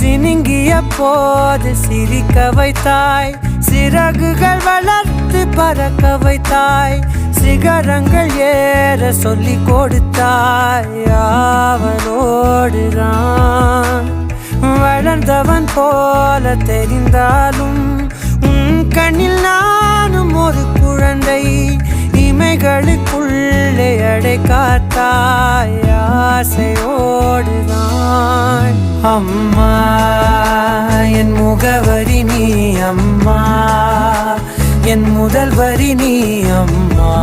சினுங்கிய போது சிரிக்க வைத்தாய், சிறகுகள் வளர்த்து பறக்க வைத்தாய், சிகரங்கள் ஏற சொல்லி கொடுத்தாய். அவனோடுதான் வளர்ந்தவன் போல தெரிந்தாலும் உன் கண்ணில் நானும் ஒரு குழந்தை. இமைகளுக்குள்ளே அடை காத்தாய் ஆசையோடுதான். அம்மா என் முகவரி நீ அம்மா, என் முதல் வரி நீ அம்மா.